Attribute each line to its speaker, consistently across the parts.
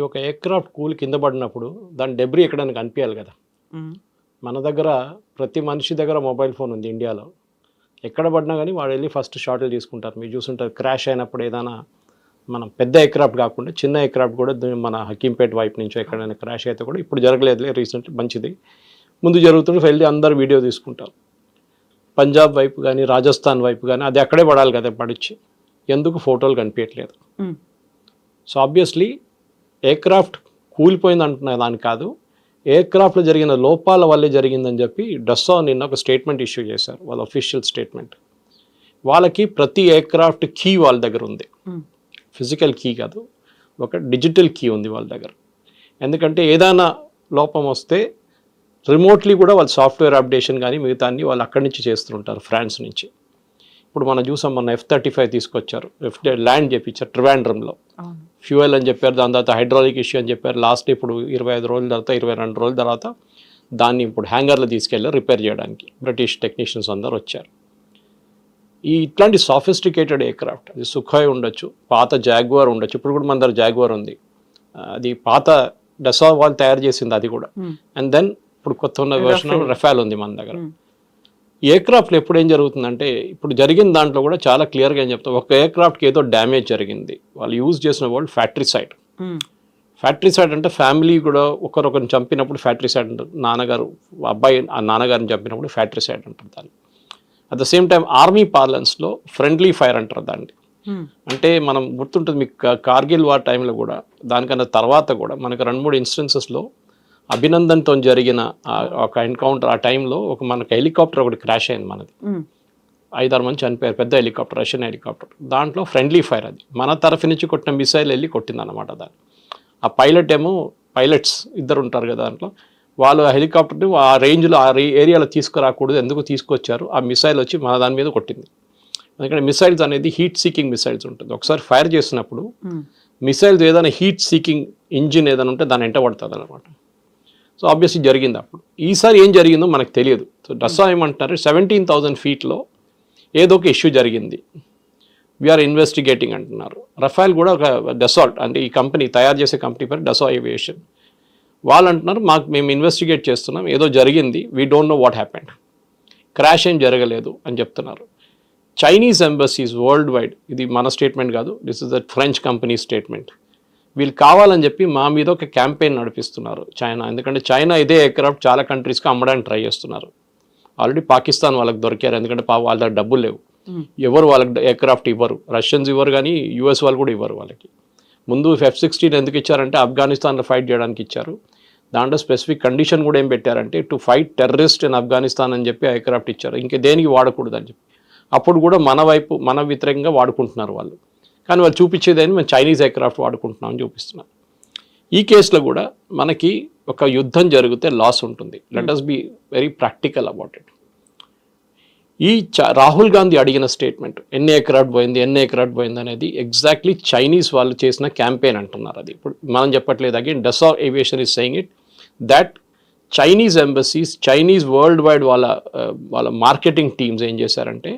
Speaker 1: ఒక aircraft cool కింద పడినప్పుడు దాని డెబ్రీ ఎక్కడానికి కనిపించాలి కదా. మన దగ్గర ప్రతి మనిషి దగ్గర మొబైల్ ఫోన్ ఉంది ఇండియాలో. ఎక్కడ పడినా కానీ వాడు వెళ్ళి ఫస్ట్ షాట్లు తీసుకుంటారు. మీరు చూసుంటారు క్రాష్ అయినప్పుడు ఏదైనా మనం పెద్ద ఎయిర్క్రాఫ్ట్ కాకుండా చిన్న ఎయిర్క్రాఫ్ట్ కూడా మన హకీంపేట వైపు నుంచో ఎక్కడైనా క్రాష్ అయితే కూడా ఇప్పుడు జరగలేదులే రీసెంట్లీ మంచిది, ముందు జరుగుతుంటే వెళ్ళి అందరు వీడియో తీసుకుంటారు. పంజాబ్ వైపు కానీ రాజస్థాన్ వైపు కానీ అది అక్కడే పడాలి కదా, పడిచ్చి ఎందుకు ఫోటోలు కనిపించట్లేదు. సో ఆబ్వియస్లీ ఎయిర్క్రాఫ్ట్ కూలిపోయింది అంటున్నా దాని కాదు, ఎయిర్క్రాఫ్ట్లో జరిగిన లోపాల వల్లే జరిగిందని చెప్పి డస్సా నిన్న ఒక స్టేట్మెంట్ ఇష్యూ చేశారు, వాళ్ళ అఫీషియల్ స్టేట్మెంట్. వాళ్ళకి ప్రతి ఎయిర్క్రాఫ్ట్ కీ వాళ్ళ దగ్గర ఉంది, ఫిజికల్ కీ కాదు, ఒక డిజిటల్ కీ ఉంది వాళ్ళ దగ్గర. ఎందుకంటే ఏదైనా లోపం వస్తే రిమోట్లీ కూడా వాళ్ళు సాఫ్ట్వేర్ అప్డేషన్ కానీ మిగతా అన్ని వాళ్ళు అక్కడి నుంచి చేస్తుంటారు, ఫ్రాన్స్ నుంచి. ఇప్పుడు మనం చూసాం, మన F-35 తీసుకొచ్చారు, ల్యాండ్ చేయించారు ట్రివాండ్రంలో, ఫ్యూయల్ అని చెప్పారు, దాని తర్వాత హైడ్రాలిక్ ఇష్యూ అని చెప్పారు. లాస్ట్ ఇప్పుడు 25 రోజుల తర్వాత 22 రోజుల తర్వాత దాన్ని ఇప్పుడు హ్యాంగర్లో తీసుకెళ్ళారు రిపేర్ చేయడానికి. బ్రిటిష్ టెక్నీషియన్స్ అందరు వచ్చారు. ఇట్లాంటి సాఫిస్టికేటెడ్ ఎయిర్క్రాఫ్ట్, అది సుఖాయ్ ఉండొచ్చు, పాత జాగ్వార్ ఉండొచ్చు, ఇప్పుడు కూడా మన దగ్గర జాగ్వార్ ఉంది, అది పాత డసా వాళ్ళు తయారు చేసింది అది కూడా. అండ్ దెన్ ఇప్పుడు కొత్త ఉన్న వర్షన్ రఫాల్ ఉంది మన దగ్గర. ఎయిర్క్రాఫ్ట్లో ఎప్పుడు ఏం జరుగుతుందంటే, ఇప్పుడు జరిగిన దాంట్లో కూడా చాలా క్లియర్గా ఏం చెప్తాం, ఒక ఎయిర్క్రాఫ్ట్కి ఏదో డ్యామేజ్ జరిగింది, వాళ్ళు యూజ్ చేసిన వర్డ్ ఫ్యాట్రిసైడ్. ఫ్యాట్రిసైడ్ అంటే ఫ్యామిలీ కూడా ఒకరిని చంపినప్పుడు ఫ్యాట్రిసైడ్ అంటారు, నాన్నగారు అబ్బాయి ఆ నాన్నగారిని చంపినప్పుడు ఫ్యాట్రిసైడ్ అంటారు దాన్ని. At the same time army పార్లెన్స్లో ఫ్రెండ్లీ ఫైర్ అంటారు దాన్ని. అంటే మనం గుర్తుంటుంది మీకు, కార్గిల్ వార్ టైంలో కూడా దానికన్నా తర్వాత కూడా మనకు 2-3 ఇన్స్టెన్సెస్లో అభినందన్తో జరిగిన ఒక ఎన్కౌంటర్, ఆ టైంలో మనకు హెలికాప్టర్ ఒకటి క్రాష్ అయింది మనది, 5-6 మంది చనిపోయారు, పెద్ద హెలికాప్టర్, రష్యన్ హెలికాప్టర్. దాంట్లో ఫ్రెండ్లీ ఫైర్, అది మన తరఫు నుంచి కొట్టిన మిసైల్ వెళ్ళి కొట్టింది అనమాట దాన్ని. ఆ పైలట్స్ ఇద్దరు ఉంటారు కదా దాంట్లో, వాళ్ళు ఆ హెలికాప్టర్ని ఆ రేంజ్లో ఆ ఏరియాలో తీసుకురాకూడదు, ఎందుకు తీసుకొచ్చారు, ఆ మిసైల్ వచ్చి మన దాని మీద కొట్టింది. ఎందుకంటే మిసైల్స్ అనేది హీట్ సీకింగ్ మిసైల్స్ ఉంటుంది, ఒకసారి ఫైర్ చేసినప్పుడు మిసైల్స్ ఏదైనా హీట్ సీకింగ్ ఇంజిన్ ఏదైనా ఉంటే దాన్ని ఎంట పడుతుంది అనమాట. సో ఆబ్వియస్లీ జరిగింది అప్పుడు. ఈసారి ఏం జరిగిందో మనకు తెలియదు. సో డస్సా ఏమంటున్నారు, 17,000 ఫీట్లో ఏదో ఒక ఇష్యూ జరిగింది, వీఆర్ ఇన్వెస్టిగేటింగ్ అంటున్నారు. రఫాల్ కూడా ఒక డసాల్ట్ అంటే ఈ కంపెనీ తయారు చేసే కంపెనీ పేరు డసా ఏవియేషన్. వాళ్ళు అంటున్నారు మేము ఇన్వెస్టిగేట్ చేస్తున్నాం, ఏదో జరిగింది, we don't know what happened, crash ఏం జరగలేదు అని చెప్తున్నారు. చైనీస్ ఎంబసీస్ వరల్డ్ వైడ్, ఇది మన స్టేట్మెంట్ కాదు, this is the French company statement, వీళ్ళు కావాలని చెప్పి మా మీద ఒక క్యాంపెయిన్ నడిపిస్తున్నారు చైనా. ఎందుకంటే చైనా ఇదే ఎయిర్క్రాఫ్ట్ చాలా కంట్రీస్కి అమ్మడానికి ట్రై చేస్తున్నారు. ఆల్రెడీ పాకిస్తాన్ వాళ్ళకి దొరికారు, ఎందుకంటే వాళ్ళ దగ్గర డబ్బులు లేవు, ఎవరు వాళ్ళకి ఎయిర్క్రాఫ్ట్ ఇవ్వరు, రష్యన్స్ ఇవ్వరు, కానీ యూఎస్ వాళ్ళు కూడా ఇవ్వరు వాళ్ళకి. ముందు F-16 ఎందుకు ఇచ్చారంటే ఆఫ్ఘనిస్తాన్లో ఫైట్ చేయడానికి ఇచ్చారు. దాంట్లో స్పెసిఫిక్ కండిషన్ కూడా ఏం పెట్టారంటే to fight terrorist in Afghanistan అని చెప్పి ఎయిర్క్రాఫ్ట్ ఇచ్చారు, ఇంక దేనికి వాడకూడదు అని చెప్పి. అప్పుడు కూడా మన వ్యతిరేకంగా వాడుకుంటున్నారు వాళ్ళు, కానీ వాళ్ళు చూపించేదని మేము చైనీస్ ఎయిర్క్రాఫ్ట్ వాడుకుంటున్నామని చూపిస్తున్నాం. ఈ కేసులో కూడా మనకి ఒక యుద్ధం జరిగితే లాస్ ఉంటుంది. Let us be very practical about it. Rahul Gandhi అడిగిన స్టేట్మెంట్, ఎన్ని ఎయిర్క్రాఫ్ట్ పోయింది అనేది ఎగ్జాక్ట్లీ చైనీస్ వాళ్ళు చేసిన క్యాంపెయిన్ అంటున్నారు. అది ఇప్పుడు మనం చెప్పట్లేదు. Again డసా aviation is saying it that Chinese embassies, Chinese world wide వాళ్ళ మార్కెటింగ్ టీమ్స్ ఏం చేశారంటే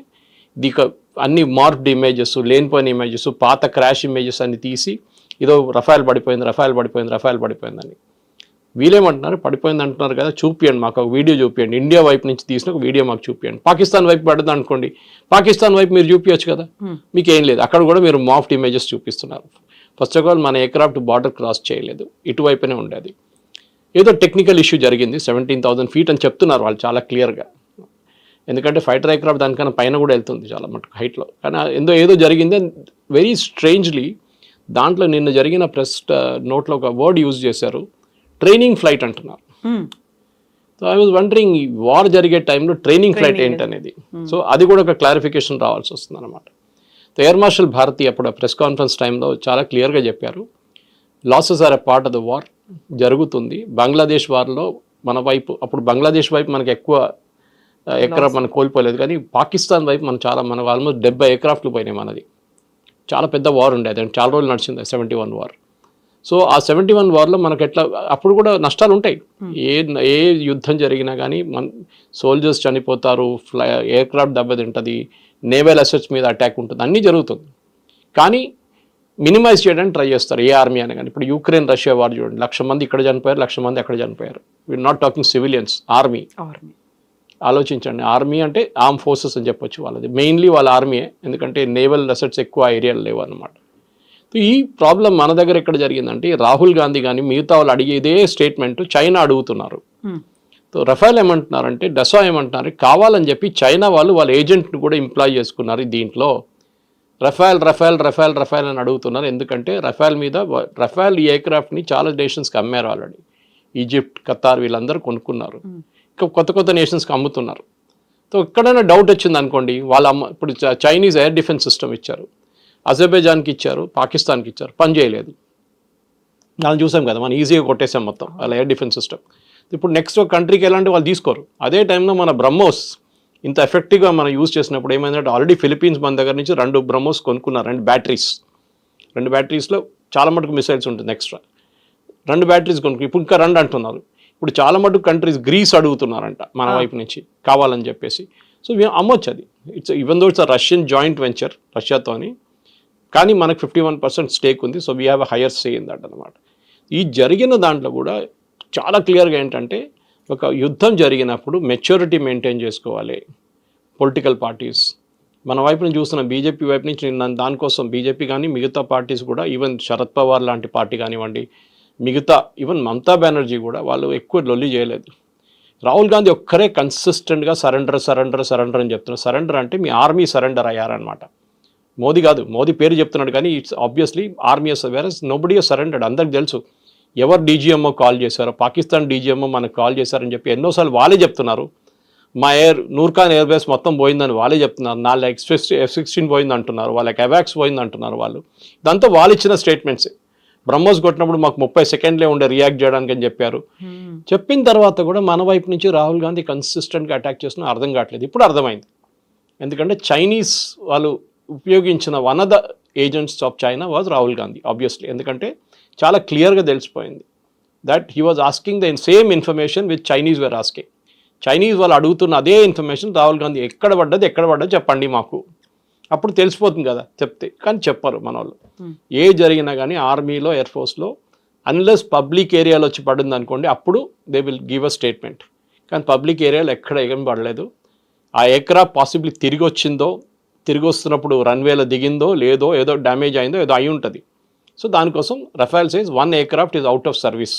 Speaker 1: అన్ని మార్క్డ్ ఇమేజెస్, లేనిపోయిన ఇమేజెస్, పాత క్రాష్ ఇమేజెస్ అన్ని తీసి ఏదో రఫాల్ పడిపోయిందని. వీళ్ళేమంటున్నారు, పడిపోయింది అంటున్నారు కదా, చూపియండి మాకు ఒక వీడియో చూపియండి, ఇండియా వైపు నుంచి తీసిన ఒక వీడియో మాకు చూపియండి. పాకిస్తాన్ వైపు పడదు అనుకోండి, పాకిస్తాన్ వైపు మీరు చూపించచ్చు కదా, మీకు ఏం లేదు, అక్కడ కూడా మీరు మాఫ్డ్ ఇమేజెస్ చూపిస్తున్నారు. ఫస్ట్ ఆఫ్ ఆల్ మన ఎయిర్క్రాఫ్ట్ బార్డర్ క్రాస్ చేయలేదు, ఇటువైపునే ఉండేది. ఏదో టెక్నికల్ ఇష్యూ జరిగింది, 17,000 ఫీట్ అని చెప్తున్నారు వాళ్ళు చాలా క్లియర్గా. ఎందుకంటే ఫైటర్ ఎయిర్క్రాఫ్ట్ దానికన్నా పైన కూడా వెళ్తుంది చాలా మటుకు హైట్లో, కానీ ఏదో జరిగింది. వెరీ స్ట్రేంజ్లీ దాంట్లో నిన్న జరిగిన ప్రెస్ నోట్లో ఒక వర్డ్ యూజ్ చేశారు, ట్రైనింగ్ ఫ్లైట్ అంటున్నారు. So I was wondering, war జరిగే టైంలో ట్రైనింగ్ ఫ్లైట్ ఏంటనేది. సో అది కూడా ఒక క్లారిఫికేషన్ రావాల్సి వస్తుంది అనమాట. సో ఎయిర్ మార్షల్ భారతి అప్పుడు ప్రెస్ కాన్ఫరెన్స్ టైంలో చాలా క్లియర్గా చెప్పారు, losses are a part of the war, జరుగుతుంది. బంగ్లాదేశ్ వార్లో మన వైపు, అప్పుడు బంగ్లాదేశ్ వైపు మనకు ఎక్కువ ఎయిర్క్రాఫ్ట్ మనం కోల్పోలేదు, కానీ పాకిస్తాన్ వైపు మనకు ఆల్మోస్ట్ 70 ఎయిర్క్రాఫ్ట్లు పోయినాయి మనది. చాలా పెద్ద వార్ ఉండేది, చాలా రోజులు నడిచింది 71 వార్. సో ఆ 71 వార్లో మనకు ఎట్లా అప్పుడు కూడా నష్టాలు ఉంటాయి, ఏ యుద్ధం జరిగినా కానీ సోల్జర్స్ చనిపోతారు, ఎయిర్క్రాఫ్ట్ దెబ్బతింటుంది, నేవల్ అసెట్స్ మీద అటాక్ ఉంటుంది, అన్నీ జరుగుతుంది. కానీ మినిమైజ్ చేయడానికి ట్రై చేస్తారు ఏ ఆర్మీ అని. కానీ ఇప్పుడు యూక్రెయిన్ రష్యా వార్ చూడండి, 1,00,000 మంది ఇక్కడ చనిపోయారు, 1,00,000 మంది అక్కడ చనిపోయారు. We're not talking civilians, army. ఆలోచించండి, ఆర్మీ అంటే ఆర్మ్ ఫోర్సెస్ అని చెప్పొచ్చు వాళ్ళది, మెయిన్లీ వాళ్ళ ఆర్మీయే, ఎందుకంటే నేవల్ అసెట్స్ ఎక్కువ ఏరియాలు లేవు అనమాట. ఈ ప్రాబ్లం మన దగ్గర ఎక్కడ జరిగిందంటే రాహుల్ గాంధీ కానీ మిగతా వాళ్ళు అడిగేదే స్టేట్మెంట్ చైనా అడుగుతున్నారు. రఫేల్ ఏమంటున్నారంటే, డసా ఏమంటున్నారు, కావాలని చెప్పి చైనా వాళ్ళ ఏజెంట్ని కూడా ఎంప్లాయ్ చేసుకున్నారు దీంట్లో. రఫేల్ రఫేల్ రఫేల్ రఫేల్ అని అడుగుతున్నారు, ఎందుకంటే రఫేల్ ఈ ఎయిర్క్రాఫ్ట్ని చాలా నేషన్స్కి అమ్మారు ఆల్రెడీ. ఈజిప్ట్, ఖతార్ వీళ్ళందరూ కొనుక్కున్నారు, ఇంకా కొత్త కొత్త నేషన్స్కి అమ్ముతున్నారు. సో ఎక్కడైనా డౌట్ వచ్చింది అనుకోండి, ఇప్పుడు చైనీస్ ఎయిర్ డిఫెన్స్ సిస్టమ్ ఇచ్చారు, అజర్బైజాన్కి ఇచ్చారు, పాకిస్తాన్కి ఇచ్చారు, పని చేయలేదు. దాన్ని చూసాం కదా, మనం ఈజీగా కొట్టేసాం మొత్తం వాళ్ళ ఎయిర్ డిఫెన్స్ సిస్టమ్. ఇప్పుడు నెక్స్ట్ ఒక కంట్రీకి ఎలాంటి వాళ్ళు తీసుకోరు. అదే టైంలో మన బ్రహ్మోస్ ఇంత ఎఫెక్టివ్గా మనం యూజ్ చేసినప్పుడు ఏమైందంటే, ఆల్రెడీ ఫిలిపీన్స్ మన దగ్గర నుంచి 2 బ్రహ్మోస్ కొనుక్కున్నారు, 2 బ్యాటరీస్లో చాలా మటుకు మిసైల్స్ ఉంటుంది ఎక్స్ట్రా. 2 బ్యాటరీస్ కొనుక్కు ఇప్పుడు ఇంకా 2 అంటున్నారు. ఇప్పుడు చాలా మటుకు కంట్రీస్ గ్రీస్ అడుగుతున్నారంట మన వైపు నుంచి కావాలని చెప్పేసి. సో అమ్మొచ్చు అది. Even though it's Russian joint venture రష్యాతోని, కానీ మనకు 51% స్టేక్ ఉంది. So we have a higher say in that అనమాట. ఈ జరిగిన దాంట్లో కూడా చాలా క్లియర్గా ఏంటంటే, ఒక యుద్ధం జరిగినప్పుడు మెచ్యూరిటీ మెయింటైన్ చేసుకోవాలి పొలిటికల్ పార్టీస్. మన వైపు నుంచి చూస్తున్న బీజేపీ వైపు నుంచి దానికోసం బీజేపీ కానీ మిగతా పార్టీస్ కూడా, ఈవెన్ శరద్ పవార్ లాంటి పార్టీ కానివ్వండి, మిగతా ఈవెన్ మమతా బెనర్జీ కూడా వాళ్ళు ఎక్కువ లొల్లి చేయలేదు. రాహుల్ గాంధీ ఒక్కరే కన్సిస్టెంట్గా సరెండర్ అని చెప్తున్నారు. సరెండర్ అంటే మీ ఆర్మీ సరెండర్ అయ్యారనమాట. మోదీ కాదు, మోదీ పేరు చెప్తున్నాడు కానీ it's obviously army whereas nobody surrendered. అందరికి తెలుసు ఎవరు డీజీఎంఓ కాల్ చేశారో, పాకిస్తాన్ డీజీఎంఓ మనకు కాల్ చేశారని చెప్పి ఎన్నోసార్లు వాళ్ళే చెప్తున్నారు. మా నూర్ఖాన్ ఎయిర్ బేస్ మొత్తం పోయిందని వాళ్ళే చెప్తున్నారు. 4 F-16 పోయింది అంటున్నారు, వాళ్ళకి అవాక్స్ పోయింది అంటున్నారు వాళ్ళు. ఇదంతా వాళ్ళు ఇచ్చిన స్టేట్మెంట్స్. బ్రహ్మోస్ కొట్టినప్పుడు మాకు 30 సెకండ్లే ఉండే రియాక్ట్ చేయడానికి అని చెప్పారు. చెప్పిన తర్వాత కూడా మన వైపు నుంచి రాహుల్ గాంధీ కన్సిస్టెంట్గా అటాక్ చేస్తున్నా అర్థం కావట్లేదు. ఇప్పుడు అర్థమైంది, ఎందుకంటే చైనీస్ వాళ్ళు ఉపయోగించిన one of the agents of China was Rahul Gandhi obviously. ఎందుకంటే చాలా క్లియర్గా తెలిసిపోయింది that he was asking the same information with Chinese were asking. Chinese వాళ్ళు అడుగుతున్న అదే ఇన్ఫర్మేషన్ రాహుల్ గాంధీ ఎక్కడ పడ్డది చెప్పండి మాకు, అప్పుడు తెలిసిపోతుంది కదా చెప్తే. కానీ చెప్పరు మన వాళ్ళు. ఏ జరిగినా కానీ ఆర్మీలో ఎయిర్ ఫోర్స్లో అన్లెస్ పబ్లిక్ ఏరియాలో వచ్చి పడింది అనుకోండి, అప్పుడు they will give a statement. కానీ పబ్లిక్ ఏరియాలో ఎక్కడ ఏం పడలేదు. ఆ ఎయిర్క్రాఫ్ట్ పాసిబ్లీ తిరిగి వస్తున్నప్పుడు రన్వేలో దిగిందో లేదో, ఏదో డ్యామేజ్ అయిందో ఏదో అయి ఉంటుంది. సో దానికోసం Rafale says 1 aircraft is out of service.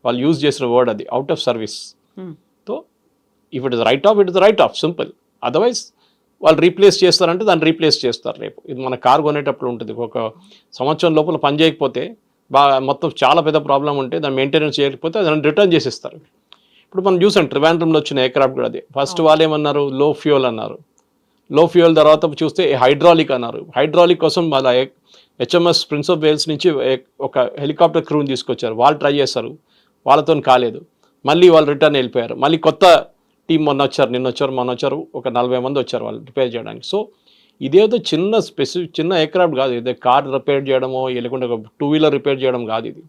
Speaker 1: వాళ్ళు యూజ్ చేసిన వర్డ్ అది, out of service. So if it is right of simple. Otherwise వాళ్ళు రీప్లేస్ చేస్తారంటే దాన్ని రీప్లేస్ చేస్తారు రేపు. ఇది మన కార్ కొనేటప్పుడు ఉంటుంది, ఒక సంవత్సరం లోపల పని చేయకపోతే మొత్తం చాలా పెద్ద ప్రాబ్లం ఉంటే దాన్ని మెయింటెనెన్స్ చేయకపోతే దాన్ని రిటర్న్ చేసేస్తారు. ఇప్పుడు మనం చూసాం ట్రివాండ్రంలో వచ్చిన ఎయిర్క్రాఫ్ట్ కూడా అదే. ఫస్ట్ వాళ్ళు ఏమన్నారు, లో ఫ్యూయల్ అన్నారు. లో ఫ్యూయల్ తర్వాత చూస్తే హైడ్రాలిక్ అన్నారు. హైడ్రాలిక్ కోసం వాళ్ళ HMS ప్రిన్స్ ఆఫ్ వేల్స్ నుంచి ఒక హెలికాప్టర్ క్రూని తీసుకొచ్చారు. వాళ్ళు ట్రై చేస్తారు, వాళ్ళతో కాలేదు. మళ్ళీ వాళ్ళు రిటర్న్ వెళ్ళిపోయారు. మళ్ళీ కొత్త టీం మొన్న వచ్చారు, ఒక 40 మంది వచ్చారు వాళ్ళు రిపేర్ చేయడానికి. సో ఇదేదో చిన్న ఎయిర్క్రాఫ్ట్ కాదు, ఇదే కార్ రిపేర్ చేయడమో లేకుంటే ఒక 2 వీలర్ రిపేర్ చేయడం కాదు. ఇది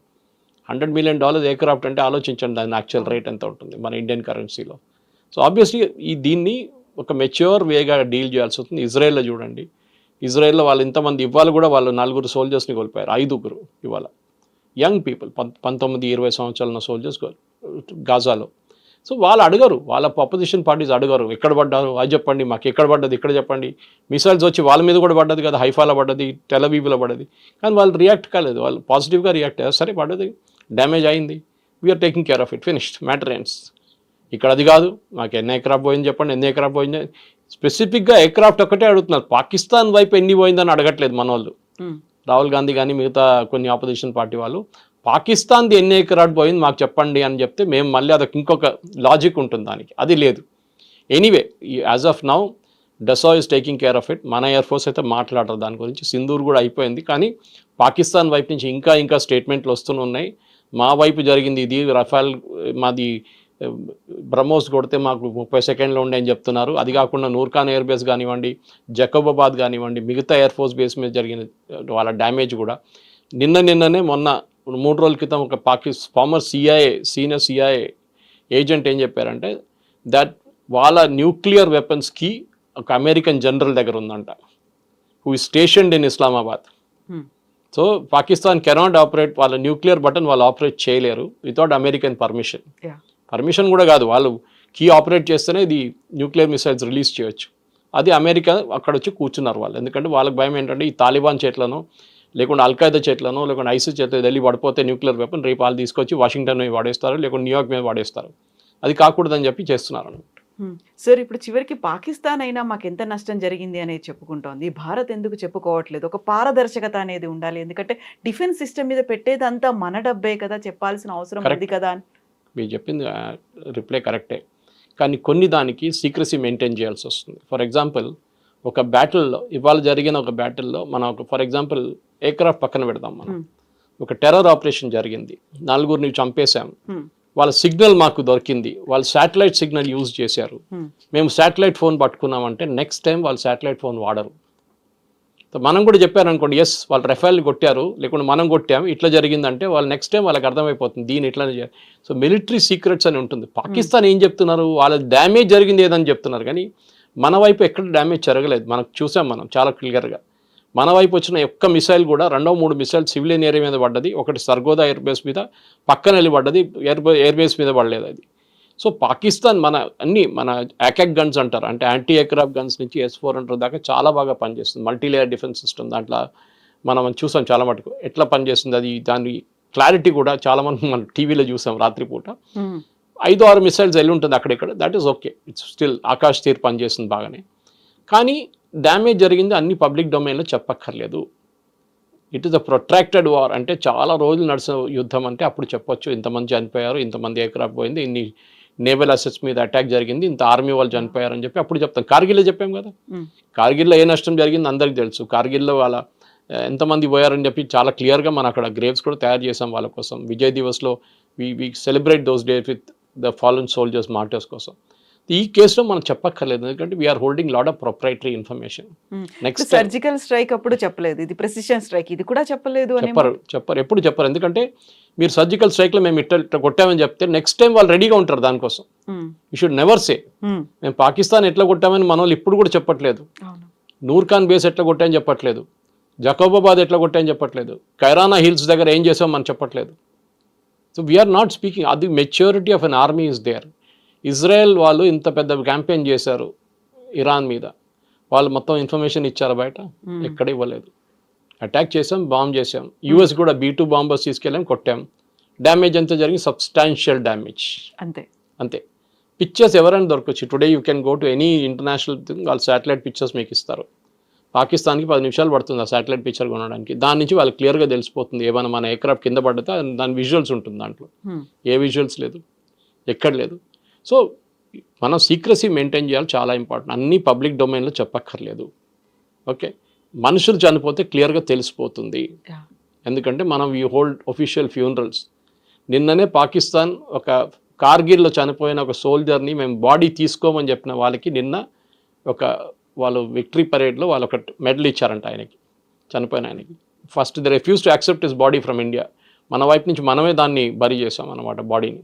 Speaker 1: $100 million ఎయిర్క్రాఫ్ట్ అంటే ఆలోచించండి దాని యాక్చువల్ రేట్ ఎంత ఉంటుంది మన ఇండియన్ కరెన్సీలో. సో ఆబ్వియస్లీ దీన్ని ఒక మెచ్యూర్ వేగా డీల్ చేయాల్సి వస్తుంది. ఇజ్రాయెల్లో చూడండి, ఇజ్రాయెల్లో వాళ్ళు ఇంతమంది ఇవాళ కూడా వాళ్ళు 4 సోల్జర్స్ని కోల్పోయారు, 5 ఇవాళ యంగ్ పీపుల్, 19-20 సంవత్సరాల సోల్జర్స్ గాజాలో. సో వాళ్ళు అడగరు, వాళ్ళ అపోజిషన్ పార్టీస్ అడగరు ఎక్కడ పడ్డారు అది చెప్పండి, మాకు ఎక్కడ పడ్డది ఇక్కడ చెప్పండి. మిసైల్స్ వచ్చి వాళ్ళ మీద కూడా పడ్డది కదా, హైఫాలో పడ్డది, టెలవీవ్లో పడ్డది, కానీ వాళ్ళు రియాక్ట్ కాలేదు. వాళ్ళు పాజిటివ్గా రియాక్ట్ అయ్యారు, సరే పడ్డది, డ్యామేజ్ అయింది, we're taking care of it, finished, matter ends. ఇక్కడ అది కాదు, మాకు ఎన్ని ఎయిర్క్రాఫ్ట్ పోయింది చెప్పండి, ఎన్ని ఎయిర్క్రాఫ్ట్ పోయింది. స్పెసిఫిక్గా ఎయిర్క్రాఫ్ట్ ఒకటే అడుగుతున్నారు, పాకిస్తాన్ వైపు ఎన్ని పోయిందని అడగట్లేదు మన వాళ్ళు. రాహుల్ గాంధీ కానీ మిగతా కొన్ని ఆపోజిషన్ పార్టీ వాళ్ళు పాకిస్తాన్ది ఎన్ని ఎయిర్క్రాఫ్ట్ పోయింది మాకు చెప్పండి అని చెప్తే మేము మళ్ళీ అదొక ఇంకొక లాజిక్ ఉంటుంది దానికి, అది లేదు. Anyway as of now డసా is taking care of it. మన ఎయిర్ ఫోర్స్ అయితే మాట్లాడరు దాని గురించి. సింధూర్ కూడా అయిపోయింది, కానీ పాకిస్తాన్ వైపు నుంచి ఇంకా స్టేట్మెంట్లు వస్తూనే ఉన్నాయి. మా వైపు జరిగింది ఇది, రఫాల్ మాది బ్రహ్మోస్ కొడితే మాకు 30 సెకండ్లు ఉండే అని చెప్తున్నారు. అది కాకుండా నూర్ఖాన్ ఎయిర్ బేస్ కానివ్వండి, జకోబాబాద్ కానివ్వండి, మిగతా ఎయిర్ ఫోర్స్ బేస్ మీద జరిగిన వాళ్ళ డ్యామేజ్ కూడా నిన్ననే మొన్న 3 రోజుల క్రితం ఒక ఫార్మర్ సీనియర్ CIA ఏజెంట్ ఏం చెప్పారంటే దట్ వాళ్ళ న్యూక్లియర్ వెపన్స్కి ఒక అమెరికన్ జనరల్ దగ్గర ఉందంట, who is స్టేషన్డ్ in Islamabad. So Pakistan cannot operate, వాళ్ళ న్యూక్లియర్ బటన్ వాళ్ళు ఆపరేట్ చేయలేరు వితౌట్ అమెరికన్ పర్మిషన్. పర్మిషన్ కూడా కాదు, వాళ్ళు కీ ఆపరేట్ చేస్తేనే ఇది న్యూక్లియర్ మిసైల్స్ రిలీజ్ చేయొచ్చు. అది అమెరికా అక్కడ వచ్చి కూర్చున్నారు వాళ్ళు. ఎందుకంటే వాళ్ళకి భయం ఏంటంటే ఈ తాలిబాన్ చేట్లను లేకుంటే అల్ఖైదా చేట్లను లేకుంటే ఐసిస్ చేతులు వెళ్ళి పడిపోతే న్యూక్లియర్ వెపన్ రేపు వాళ్ళు తీసుకొచ్చి వాషింగ్టన్ మీద వాడేస్తారు, లేకుంటే న్యూయార్క్ మీద వాడేస్తారు. అది కాకూడదని చెప్పి చేస్తున్నారు అన్నమాట.
Speaker 2: సార్ ఇప్పుడు చివరికి పాకిస్తాన్ అయినా మాకు ఎంత నష్టం జరిగింది అనేది చెప్పుకుంటోంది, భారత్ ఎందుకు చెప్పుకోవట్లేదు? ఒక పారదర్శకత అనేది ఉండాలి, ఎందుకంటే డిఫెన్స్ సిస్టమ్ మీద పెట్టేదంతా మన డబ్బే కదా, చెప్పాల్సిన అవసరం ఉంది కదా అని.
Speaker 1: మీరు చెప్పింది రిప్లై కరెక్టే, కానీ కొన్ని దానికి సీక్రసీ మెయింటైన్ చేయాల్సి వస్తుంది. ఫర్ ఎగ్జాంపుల్ ఒక బ్యాటిల్లో, ఇవాళ జరిగిన ఒక బ్యాటిల్లో మనం ఒక ఫర్ ఎగ్జాంపుల్ ఎయిర్క్రాఫ్ట్ పక్కన పెడదాం. మనం ఒక టెర్రర్ ఆపరేషన్ జరిగింది, 4 చంపేశాం, వాళ్ళ సిగ్నల్ మాకు దొరికింది, వాళ్ళు శాటిలైట్ సిగ్నల్ యూజ్ చేశారు, మేము శాటిలైట్ ఫోన్ పట్టుకున్నామంటే నెక్స్ట్ టైం వాళ్ళు శాటిలైట్ ఫోన్ వాడరు. సో మనం కూడా చెప్పారనుకోండి, ఎస్ వాళ్ళు రెఫైల్ కొట్టారు లేకుంటే మనం కొట్టాము ఇట్లా జరిగిందంటే వాళ్ళు నెక్స్ట్ టైం వాళ్ళకి అర్థమైపోతుంది దీని ఇట్లానే చేయాలి. సో మిలిటరీ సీక్రెట్స్ అని ఉంటుంది. పాకిస్తాన్ ఏం చెప్తున్నారు, వాళ్ళ డ్యామేజ్ జరిగింది ఏదని చెప్తున్నారు, కానీ మన వైపు ఎక్కడ డ్యామేజ్ జరగలేదు. మనకు చూసాం మనం చాలా క్లియర్గా. మన వైపు వచ్చిన ఒక్క మిసైల్ కూడా 2-3 మిసైల్ సివిలియన్ ఏరియా మీద పడ్డది, ఒకటి సర్గోదా ఎయిర్ బేస్ మీద పక్కన వెళ్ళి పడ్డది, ఎయిర్ బేస్ మీద పడలేదు అది. సో పాకిస్తాన్ మన యాకాక్ గన్స్ అంటారు, అంటే యాంటీ ఎయిర్క్రాఫ్ట్ గన్స్ నుంచి S-400 దాకా చాలా బాగా పనిచేస్తుంది. మల్టీలేయర్ డిఫెన్స్ సిస్టమ్ దాంట్లో మనం చూసాం చాలా మటుకు ఎట్లా పనిచేస్తుంది. అది దాని క్లారిటీ కూడా చాలా మంది మనం టీవీలో చూసాం రాత్రిపూట. 5-6 మిసైల్స్ వెళ్ళి ఉంటుంది అక్కడిక్కడ, that is okay, it's still Akash Teer పనిచేస్తుంది బాగానే. కానీ డ్యామేజ్ జరిగింది అన్ని పబ్లిక్ డొమైన్లో చెప్పక్కర్లేదు. It is a protracted war, అంటే చాలా రోజులు నడిచిన యుద్ధం అంటే అప్పుడు చెప్పొచ్చు ఇంతమంది చనిపోయారు, ఇంతమంది ఎయిర్క్రాఫ్ట్ పోయింది, ఇన్ని నేవల్ అసెట్స్ మీద అటాక్ జరిగింది, ఇంత ఆర్మీ వాళ్ళు చనిపోయారు అని చెప్పి అప్పుడు చెప్తాం. కార్గిల్లో చెప్పాం కదా, కార్గిల్లో ఏ నష్టం జరిగింది అందరికీ తెలుసు. కార్గిల్లో వాళ్ళ ఎంతమంది పోయారని చెప్పి చాలా క్లియర్గా మనం అక్కడ గ్రేవ్స్ కూడా తయారు చేసాం వాళ్ళ కోసం. విజయ్ దివస్లో we celebrate those days with the fallen soldiers martyrs కోసం. ఈ కేసులో మనం చెప్పక్కర్లేదు, ఎందుకంటే we are holding lot of proprietary information. Next
Speaker 2: surgical strike అప్పుడు చెప్పలేదు, ఇది ప్రిసిషన్ స్ట్రైక్, ఇది కూడా చెప్పలేదు.
Speaker 1: చెప్పరు ఎప్పుడు చెప్పరు, ఎందుకంటే మీరు సర్జికల్ స్ట్రైక్లో మేము ఇట్లా కొట్టామని చెప్తే నెక్స్ట్ టైం వాళ్ళు రెడీగా ఉంటారు దానికోసం. యూ షుడ్ నెవర్ సే మేము పాకిస్తాన్ ఎట్లా కొట్టామని మన వాళ్ళు ఇప్పుడు కూడా చెప్పట్లేదు. నూర్ ఖాన్ బేస్ ఎట్లా కొట్టామని చెప్పట్లేదు, జకోబాబాద్ ఎట్లా కొట్టామని చెప్పట్లేదు, కైరానా హిల్స్ దగ్గర ఏం చేసాం మనం చెప్పట్లేదు. సో వీఆర్ నాట్ స్పీకింగ్, అది maturity of an army is there. Israel వాళ్ళు ఇంత పెద్ద క్యాంపెయిన్ చేశారు ఇరాన్ మీద, వాళ్ళు మొత్తం ఇన్ఫర్మేషన్ ఇచ్చారు బయట, ఎక్కడ ఇవ్వలేదు. అటాక్ చేసాం, బాంబ్ చేసాం, యూఎస్ కూడా B-2 బాంబర్స్ తీసుకెళ్ళాం, కొట్టాం. డ్యామేజ్ ఎంత జరిగింది, సబ్స్టాన్షియల్ డ్యామేజ్, అంతే. పిక్చర్స్ ఎవరైనా దొరకచ్చు. Today you can go to any international thing, వాళ్ళు శాటిలైట్ పిక్చర్స్ మీకు ఇస్తారు. పాకిస్తాన్కి 10 నిమిషాలు పడుతుంది ఆ శాటిలైట్ పిక్చర్ కొనడానికి. దాని నుంచి వాళ్ళకి క్లియర్గా తెలిసిపోతుంది ఏమైనా మన ఎయిర్క్రాఫ్ట్ కింద పడితే దాని విజువల్స్ ఉంటుంది, దాంట్లో ఏ విజువల్స్ లేదు, ఎక్కడ లేదు. సో మనం సీక్రసీ మెయింటైన్ చేయాలి, చాలా ఇంపార్టెంట్. అన్నీ పబ్లిక్ డొమైన్లో చెప్పక్కర్లేదు. ఓకే, మనుషులు చనిపోతే క్లియర్గా తెలిసిపోతుంది, ఎందుకంటే మనం వీ హోల్డ్ ఒఫీషియల్ ఫ్యూనరల్స్. నిన్ననే పాకిస్తాన్ ఒక కార్గిల్లో చనిపోయిన ఒక సోల్జర్ని మేము బాడీ తీసుకోమని చెప్పిన వాళ్ళకి నిన్న వాళ్ళు విక్టరీ పరేడ్లో వాళ్ళు ఒక మెడల్ ఇచ్చారంట ఆయనకి, చనిపోయిన ఆయనకి. First the refuse to accept his body from India. మన వైపు నుంచి మనమే దాన్ని బరీ చేసాం అన్నమాట బాడీని.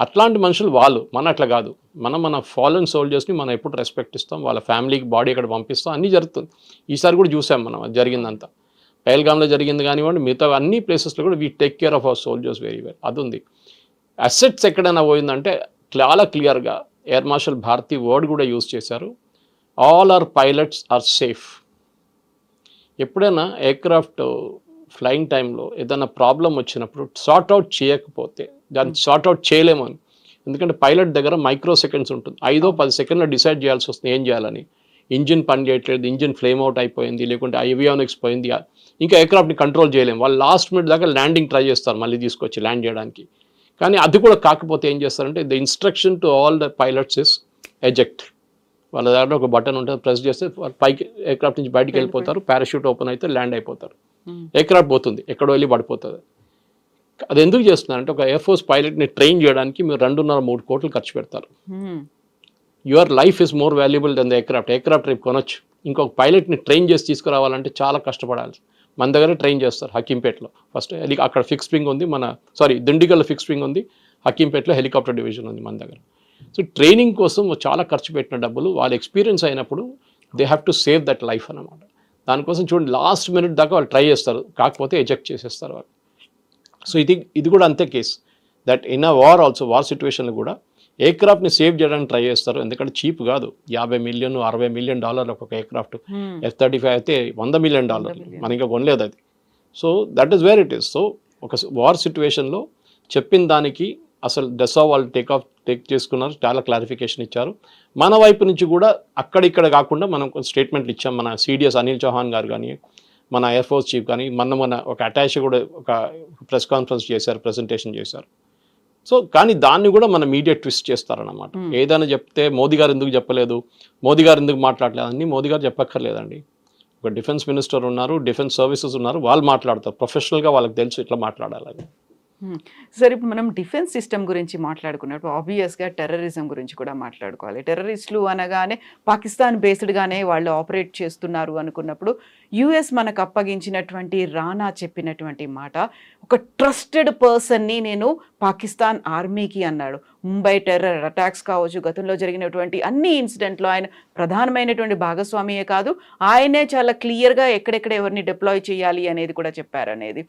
Speaker 1: అట్లాంటి మనుషులు వాళ్ళు, మన అట్లా కాదు. మన ఫాలన్ సోల్జర్స్ని మనం ఎప్పుడు రెస్పెక్ట్ ఇస్తాం, వాళ్ళ ఫ్యామిలీకి బాడీ ఇక్కడ పంపిస్తాం, అన్నీ జరుగుతుంది. ఈసారి కూడా చూసాం మనం అది జరిగిందంతా. పహల్గామ్లో జరిగింది కానివ్వండి, మిగతా అన్ని ప్లేసెస్లో కూడా we take care of our soldiers very well. అది ఉంది. అసెట్స్ ఎక్కడైనా పోయిందంటే చాలా క్లియర్గా ఎయిర్ మార్షల్ భారతి వర్డ్ కూడా యూజ్ చేశారు, all our pilots are safe. ఎప్పుడైనా ఎయిర్క్రాఫ్ట్ ఫ్లయింగ్ టైంలో ఏదైనా ప్రాబ్లం వచ్చినప్పుడు సార్ట్అవుట్ చేయకపోతే దాన్ని సార్ట్అవుట్ చేయలేమని, ఎందుకంటే పైలట్ దగ్గర మైక్రో సెకండ్స్ ఉంటుంది, 5-10 సెకండ్లో డిసైడ్ చేయాల్సి వస్తుంది ఏం చేయాలని. ఇంజిన్ పని చేయట్లేదు, ఇంజిన్ ఫ్లేమ్ అవుట్ అయిపోయింది, లేకుంటే ఏవియానిక్స్ పోయింది, ఇంకా ఎయిర్క్రాఫ్ట్ని కంట్రోల్ చేయలేము. వాళ్ళు లాస్ట్ మినిట్ దాకా ల్యాండింగ్ ట్రై చేస్తారు మళ్ళీ తీసుకొచ్చి ల్యాండ్ చేయడానికి. కానీ అది కూడా కాకపోతే ఏం చేస్తారంటే the instruction to all the pilots is eject. వాళ్ళ దగ్గర ఒక బటన్ ఉంటుంది, ప్రెస్ చేస్తే పైకి ఎయిర్క్రాఫ్ట్ నుంచి బయటికి వెళ్ళిపోతారు, పారాషూట్ ఓపెన్ అయితే ల్యాండ్ అయిపోతారు, ఎయిర్క్రాఫ్ట్ పోతుంది, ఎక్కడో వెళ్ళి పడిపోతుంది. అది ఎందుకు చేస్తున్నారంటే ఒక ఎయిర్ ఫోర్స్ పైలట్ని ట్రైన్ చేయడానికి మీరు 2.5-3 కోట్లు ఖర్చు పెడతారు. Your life is more valuable than the aircraft. Aircraft రేపు కొనొచ్చు, ఇంకొక పైలట్ని ట్రైన్ చేసి తీసుకురావాలంటే చాలా కష్టపడాలి. మన దగ్గర ట్రైన్ చేస్తారు హకీంపేటలో. ఫస్ట్ అక్కడ ఫిక్స్ వింగ్ ఉంది, దిండిగల్లో ఫిక్స్ వింగ్ ఉంది, హకీంపేటలో హెలికాప్టర్ డివిజన్ ఉంది మన దగ్గర. సో ట్రైనింగ్ కోసం చాలా ఖర్చు పెట్టిన డబ్బులు వాళ్ళ ఎక్స్పీరియన్స్ అయినప్పుడు they have to save that life అన్నమాట. దానికోసం చూడండి లాస్ట్ మినిట్ దాకా వాళ్ళు ట్రై చేస్తారు, కాకపోతే ఎజెక్ట్ చేసేస్తారు వాళ్ళు. సో ఇది కూడా అంతే case, that in a war also, war సిచ్యువేషన్లో కూడా ఎయిర్క్రాఫ్ట్ని సేవ్ చేయడానికి ట్రై చేస్తారు, ఎందుకంటే చీప్ కాదు. $50 మిలియన్ $60 మిలియన్ ఒక ఎయిర్క్రాఫ్ట్. F-35 అయితే $100 మిలియన్, మన ఇంకా కొనలేదు అది. So that is where it is. So ఒక వార్ సిచ్యువేషన్లో చెప్పిన దానికి అసలు డెసా వాళ్ళు టేక్ చేసుకున్నారు, చాలా క్లారిఫికేషన్ ఇచ్చారు. మన వైపు నుంచి కూడా అక్కడిక్కడ కాకుండా మనం స్టేట్మెంట్లు ఇచ్చాం. మన CDS అనిల్ చౌహాన్ గారు కానీ, మన ఎయిర్ ఫోర్స్ చీఫ్ కానీ, మన ఒక అటాచ్ కూడా ఒక ప్రెస్ కాన్ఫరెన్స్ చేశారు, ప్రెజెంటేషన్ చేశారు. సో కానీ దాన్ని కూడా మన మీడియా ట్విస్ట్ చేస్తారన్నమాట. ఏదైనా చెప్తే మోదీ గారు ఎందుకు చెప్పలేదు, మోదీ గారు ఎందుకు మాట్లాడలేదు అన్నీ మోదీ గారు చెప్పక్కర్లేదండి. ఒక డిఫెన్స్ మినిస్టర్ ఉన్నారు, డిఫెన్స్ సర్వీసెస్ ఉన్నారు, వాళ్ళు మాట్లాడతారు ప్రొఫెషనల్గా, వాళ్ళకి తెలుసు ఇట్లా మాట్లాడాలని.
Speaker 2: సార్, ఇప్పుడు మనం డిఫెన్స్ సిస్టమ్ గురించి మాట్లాడుకున్నప్పుడు ఆబ్వియస్గా టెర్రరిజం గురించి కూడా మాట్లాడుకోవాలి. టెర్రరిస్టులు అనగానే పాకిస్తాన్ బేస్డ్గానే వాళ్ళు ఆపరేట్ చేస్తున్నారు అనుకున్నప్పుడు యుఎస్ మనకు అప్పగించినటువంటి రానా చెప్పినటువంటి మాట, ఒక ట్రస్టెడ్ పర్సన్ని నేను పాకిస్తాన్ ఆర్మీకి అన్నాడు. ముంబై టెర్రర్ అటాక్స్ కావచ్చు, గతంలో జరిగినటువంటి అన్ని ఇన్సిడెంట్లో ఆయన ప్రధానమైనటువంటి భాగస్వామియే కాదు, ఆయనే చాలా క్లియర్గా ఎక్కడెక్కడ ఎవరిని డిప్లాయ్ చేయాలి అనేది కూడా చెప్పారనేది.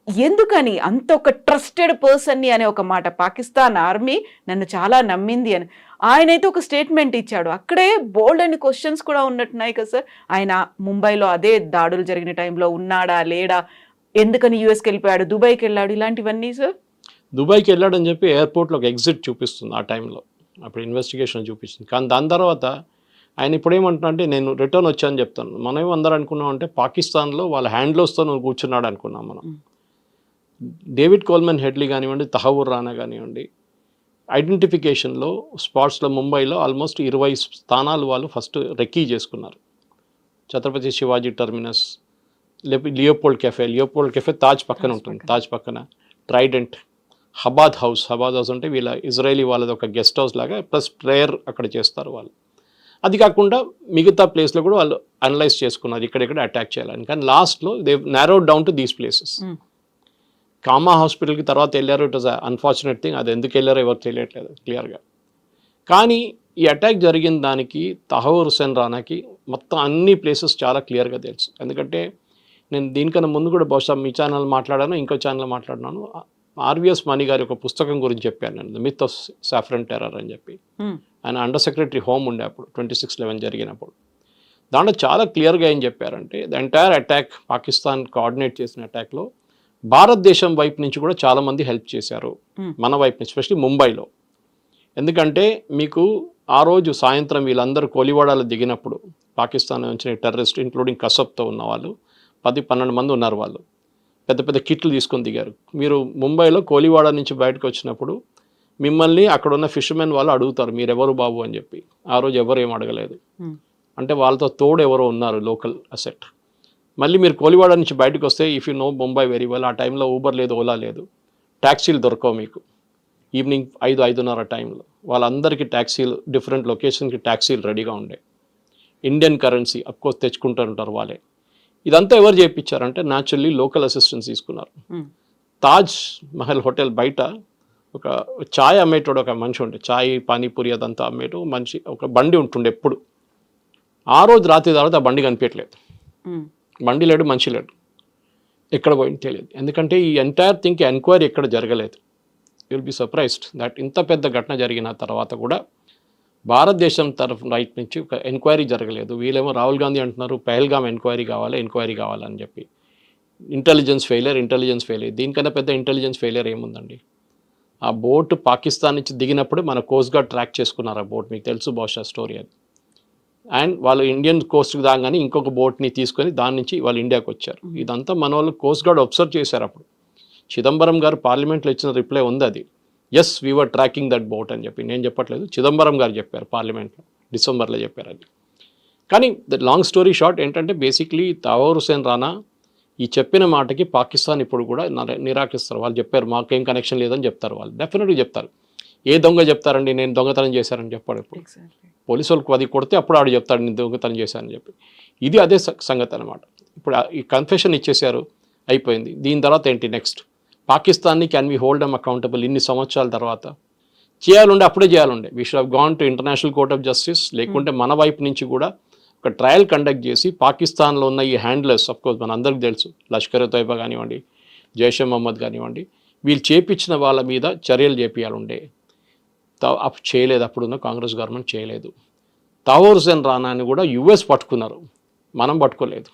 Speaker 2: ఎందుకని అంత ఒక ట్రస్టెడ్ పర్సన్ని అనే ఒక మాట, పాకిస్తాన్ ఆర్మీ నన్ను చాలా నమ్మింది అని ఆయనైతే ఒక స్టేట్మెంట్ ఇచ్చాడు. అక్కడే బోల్డ్ అని క్వశ్చన్స్ కూడా ఉన్నట్టున్నాయి కదా సార్. ఆయన ముంబైలో అదే దాడులు జరిగిన టైంలో ఉన్నాడా లేడా, ఎందుకని యూఎస్కి వెళ్ళిపోయాడు, దుబాయ్కి వెళ్ళాడు, ఇలాంటివన్నీ సార్.
Speaker 1: దుబాయ్కి వెళ్ళాడని చెప్పి ఎయిర్పోర్ట్లో ఒక ఎగ్జిట్ చూపిస్తుంది ఆ టైంలో, అప్పుడు ఇన్వెస్టిగేషన్ చూపించింది. కానీ దాని తర్వాత ఆయన ఇప్పుడు ఏమంటున్నా అంటే నేను రిటర్న్ వచ్చానని చెప్తాను. మనం ఏమందరూ అనుకున్నాం అంటే పాకిస్తాన్లో వాళ్ళ హ్యాండ్లోస్తో నువ్వు కూర్చున్నాడు అనుకున్నాం మనం. డేవిడ్ కోల్మెన్ హెడ్లీ కానివ్వండి, తహవూర్ రానా కానివ్వండి, ఐడెంటిఫికేషన్లో స్పాట్స్లో ముంబైలో ఆల్మోస్ట్ 20 స్థానాలు వాళ్ళు ఫస్ట్ రెక్కీ చేసుకున్నారు. Chhatrapati Shivaji terminus, Leopold cafe Taj పక్కన ఉంటుంది, తాజ్ పక్కన ట్రైడెంట్, హబాద్ హౌస్ అంటే వీళ్ళ ఇజ్రాయలీ వాళ్ళది ఒక గెస్ట్ హౌస్ లాగా, ప్లస్ ప్రేయర్ అక్కడ చేస్తారు వాళ్ళు. అది కాకుండా మిగతా ప్లేస్లో కూడా వాళ్ళు అనలైజ్ చేసుకున్నారు ఇక్కడెక్కడ అటాక్ చేయాలని. కానీ లాస్ట్లో they నారోడ్ down to these places. Comma హాస్పిటల్కి తర్వాత వెళ్ళారు, ఇట్ వాజ్ అన్ఫార్చునేట్ థింగ్. అది ఎందుకు వెళ్ళారో ఎవరు తెలియట్లేదు క్లియర్గా. కానీ ఈ అటాక్ జరిగిన దానికి తహవూర్ హుస్సేన్ రానాకి మొత్తం అన్ని ప్లేసెస్ చాలా క్లియర్గా తెలుసు. ఎందుకంటే నేను దీనికన్నా ముందు కూడా బహుశా మీ ఛానల్ మాట్లాడాను, ఇంకో ఛానల్ మాట్లాడినాను. RVS మణి గారి ఒక పుస్తకం గురించి చెప్పాను నేను, the myth of saffron terror అని చెప్పి. ఆయన అండర్ సెక్రటరీ హోమ్ ఉండే అప్పుడు 26/11 జరిగినప్పుడు. దాంట్లో చాలా క్లియర్గా ఏం చెప్పారంటే the entire attack, Pakistan coordinate చేసిన అటాక్లో భారతదేశం వైపు నుంచి కూడా చాలామంది హెల్ప్ చేశారు, మన వైపు నుంచి, ఎస్పెషలీ ముంబైలో. ఎందుకంటే మీకు ఆ రోజు సాయంత్రం వీళ్ళందరూ కోలివాడాలో దిగినప్పుడు పాకిస్తాన్ నుంచి టెర్రరిస్ట్ ఇంక్లూడింగ్ కసబ్తో ఉన్న వాళ్ళు 10-12 మంది ఉన్నారు. వాళ్ళు పెద్ద పెద్ద కిట్లు తీసుకొని దిగారు. మీరు ముంబైలో కోలివాడ నుంచి బయటకు వచ్చినప్పుడు మిమ్మల్ని అక్కడ ఉన్న ఫిషర్మెన్ వాళ్ళు అడుగుతారు మీరెవరు బాబు అని చెప్పి. ఆ రోజు ఎవరు ఏం అడగలేదు, అంటే వాళ్ళతో తోడు ఎవరో ఉన్నారు, లోకల్ అసెట్. మళ్ళీ మీరు కోలివాడ నుంచి బయటకు వస్తే, if you know Mumbai very well, ఆ టైంలో ఊబర్ లేదు, ఓలా లేదు, ట్యాక్సీలు దొరకవు మీకు. ఈవినింగ్ 5-5:30 టైంలో వాళ్ళందరికీ ట్యాక్సీలు, డిఫరెంట్ లొకేషన్కి ట్యాక్సీలు రెడీగా ఉండే. ఇండియన్ కరెన్సీ అఫ్కోర్స్ తెచ్చుకుంటూ ఉంటారు వాళ్ళే. ఇదంతా ఎవరు చేయించారంటే న్యాచురల్లీ లోకల్ అసిస్టెన్స్ తీసుకున్నారు. తాజ్ మహల్ హోటల్ బయట ఒక ఛాయ్ అమ్మేటోడు ఒక మనిషి ఉండే, ఛాయ్ పానీపూరి అదంతా అమ్మేటో మనిషి, ఒక బండి ఉంటుండే ఎప్పుడు. ఆ రోజు రాత్రి తర్వాత ఆ బండి కనిపించట్లేదు, బండి లేడు, మనిషి లేడు, ఎక్కడ పోయింది తెలియదు. ఎందుకంటే ఈ ఎంటైర్ థింగ్ ఎంక్వైరీ ఎక్కడ జరగలేదు. You will be surprised that ఇంత పెద్ద ఘటన జరిగిన తర్వాత కూడా భారతదేశం తరఫు రైట్ నుంచి ఒక ఎంక్వైరీ జరగలేదు. వీళ్ళేమో రాహుల్ గాంధీ అంటున్నారు పెహల్గామ్ ఎంక్వైరీ కావాలని చెప్పి. Intelligence failure. దీనికన్నా పెద్ద ఇంటెలిజెన్స్ ఫెయిలియర్ ఏముందండి? ఆ బోట్ పాకిస్తాన్ నుంచి దిగినప్పుడే మన కోస్ట్ గార్డ్ ట్రాక్ చేసుకున్నారు ఆ బోట్, మీకు తెలుసు బహుశా స్టోరీ అది. అండ్ వాళ్ళు ఇండియన్ కోస్ట్కి దాగానే ఇంకొక బోట్ని తీసుకొని దాని నుంచి వాళ్ళు ఇండియాకి వచ్చారు. ఇదంతా మన వాళ్ళు కోస్ట్ గార్డ్ అబ్జర్వ్ చేశారు. అప్పుడు చిదంబరం గారు పార్లమెంట్లో ఇచ్చిన రిప్లై ఉంది అది, yes we were tracking that boat అని చెప్పి. నేను చెప్పట్లేదు, చిదంబరం గారు చెప్పారు పార్లమెంట్లో, డిసెంబర్లో చెప్పారు అది. కానీ ద లాంగ్ స్టోరీ షార్ట్ ఏంటంటే బేసిక్లీ తహవూర్ హుస్సేన్ రానా ఈ చెప్పిన మాటకి పాకిస్తాన్ ఇప్పుడు కూడా నిరాకరిస్తారు. వాళ్ళు చెప్పారు మాకేం కనెక్షన్ లేదని చెప్తారు, వాళ్ళు డెఫినెట్గా చెప్తారు. ఏ దొంగ చెప్తారండి నేను దొంగతనం చేశారని చెప్పాడు. ఇప్పుడు పోలీసు వాళ్ళకి అది కొడితే అప్పుడు ఆడు చెప్తాడు నేను దొంగతనం చేశానని చెప్పి. ఇది అదే సంగతి అనమాట. ఇప్పుడు ఈ కన్ఫెషన్ ఇచ్చేశారు, అయిపోయింది. దీని తర్వాత ఏంటి నెక్స్ట్? పాకిస్తాన్ని can we hold them accountable ఇన్ని సంవత్సరాల తర్వాత? చేయాలంటే అప్పుడే చేయాలండే. We should have gone to international court of justice, లేకుంటే మన వైపు నుంచి కూడా ఒక ఒక ట్రయల్ కండక్ట్ చేసి పాకిస్తాన్లో ఉన్న ఈ హ్యాండ్లర్స్ కోర్స్ మన అందరికీ తెలుసు, లష్కర్ తోయిబా కానివ్వండి, జైషే మహమ్మద్ కానివ్వండి, వీళ్ళు చేపించిన వాళ్ళ మీద చర్యలు చేపియాలండే. అప్పుడు చేయలేదు, అప్పుడున్న కాంగ్రెస్ గవర్నమెంట్ చేయలేదు. తవోర్ హుసేన్ రానాని కూడా యుఎస్ పట్టుకున్నారు, మనం పట్టుకోలేదు.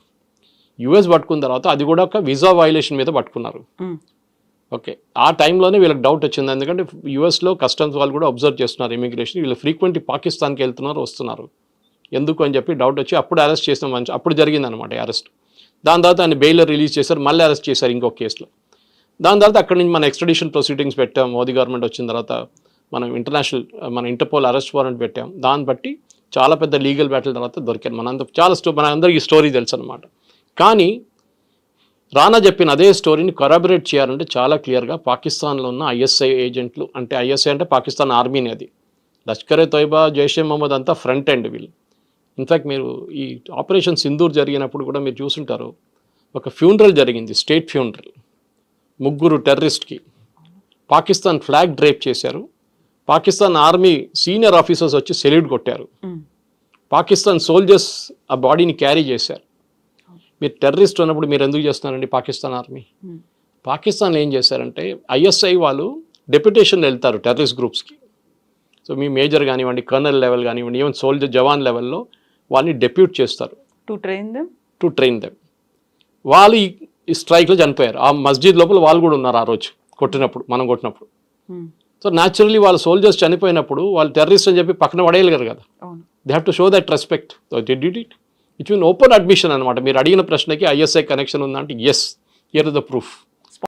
Speaker 1: యుఎస్ పట్టుకున్న తర్వాత అది కూడా ఒక వీసా వైలేషన్ మీద పట్టుకున్నారు. ఓకే, ఆ టైంలోనే వీళ్ళకి డౌట్ వచ్చింది, ఎందుకంటే యుఎస్లో కస్టమ్స్ వాళ్ళు కూడా అబ్జర్వ్ చేస్తున్నారు ఇమిగ్రేషన్, వీళ్ళు ఫ్రీక్వెంట్లీ పాకిస్తాన్కి వెళ్తున్నారు వస్తున్నారు, ఎందుకు అని చెప్పి డౌట్ వచ్చి అప్పుడు అరెస్ట్ చేసిన మంచి అప్పుడు జరిగిందనమాట అరెస్ట్. దాని తర్వాత ఆయన బెయిల్ రిలీజ్ చేశారు, మళ్ళీ అరెస్ట్ చేశారు ఇంకొక కేసులో. దాని తర్వాత అక్కడి నుంచి మన ఎక్స్ట్రడిషన్ ప్రొసీడింగ్స్ పెట్టాం. మోదీ గవర్నమెంట్ వచ్చిన తర్వాత మనం మన ఇంటర్పోల్ అరెస్ట్ వారెంట్ పెట్టాం. దాన్ని బట్టి చాలా పెద్ద లీగల్ బ్యాటిల్ తర్వాత దొరికాను. మన అందరికీ ఈ స్టోరీ తెలుసు అనమాట. కానీ రానా చెప్పిన అదే స్టోరీని కొరాబరేట్ చేయాలంటే చాలా క్లియర్గా పాకిస్తాన్లో ఉన్న ఐఎస్ఐ ఏజెంట్లు, అంటే ఐఎస్ఐ అంటే పాకిస్తాన్ ఆర్మీని, అది లష్కర్ తోయిబా, జైషే మహమ్మద్ అంతా ఫ్రంట్ ఎండ్ వీళ్ళు. ఇన్ఫ్యాక్ట్ మీరు ఈ ఆపరేషన్ సింధూర్ జరిగినప్పుడు కూడా మీరు చూసుంటారు, ఒక ఫ్యూనరల్ జరిగింది, స్టేట్ ఫ్యూనరల్. 3 టెర్రరిస్ట్కి పాకిస్తాన్ ఫ్లాగ్ డ్రేప్ చేశారు. పాకిస్తాన్ ఆర్మీ సీనియర్ ఆఫీసర్స్ వచ్చి సెల్యూట్ కొట్టారు. పాకిస్తాన్ సోల్జర్స్ ఆ బాడీని క్యారీ చేశారు. మీరు టెర్రరిస్ట్ ఉన్నప్పుడు మీరు ఎందుకు చేస్తున్నారండి పాకిస్తాన్ ఆర్మీ? పాకిస్తాన్ ఏం చేశారంటే ఐఎస్ఐ వాళ్ళు డెప్యుటేషన్ వెళ్తారు టెర్రరిస్ట్ గ్రూప్స్కి. సో మీ మేజర్ కానివ్వండి, కర్నల్ లెవెల్ కానివ్వండి, ఈవెన్ సోల్జర్ జవాన్ లెవెల్లో వాళ్ళని డెప్యూట్ చేస్తారు టు ట్రైన్ దెమ్. వాళ్ళు ఈ స్ట్రైక్లో చనిపోయారు. ఆ మస్జిద్ లోపల వాళ్ళు కూడా ఉన్నారు ఆ రోజు కొట్టినప్పుడు, మనం కొట్టినప్పుడు. సో న్యాచురల్లీ వాళ్ళ సోల్జర్స్ చనిపోయినప్పుడు వాళ్ళు టెర్రరిస్ట్ అని చెప్పి పక్కన పడేయలేరు కదా, they have to show that respect. So they did it. It's mean open admission అనమాట. మీరు అడిగిన ప్రశ్నకి ఐఎస్ఐ కనెక్షన్ ఉందంటే yes, here is the proof.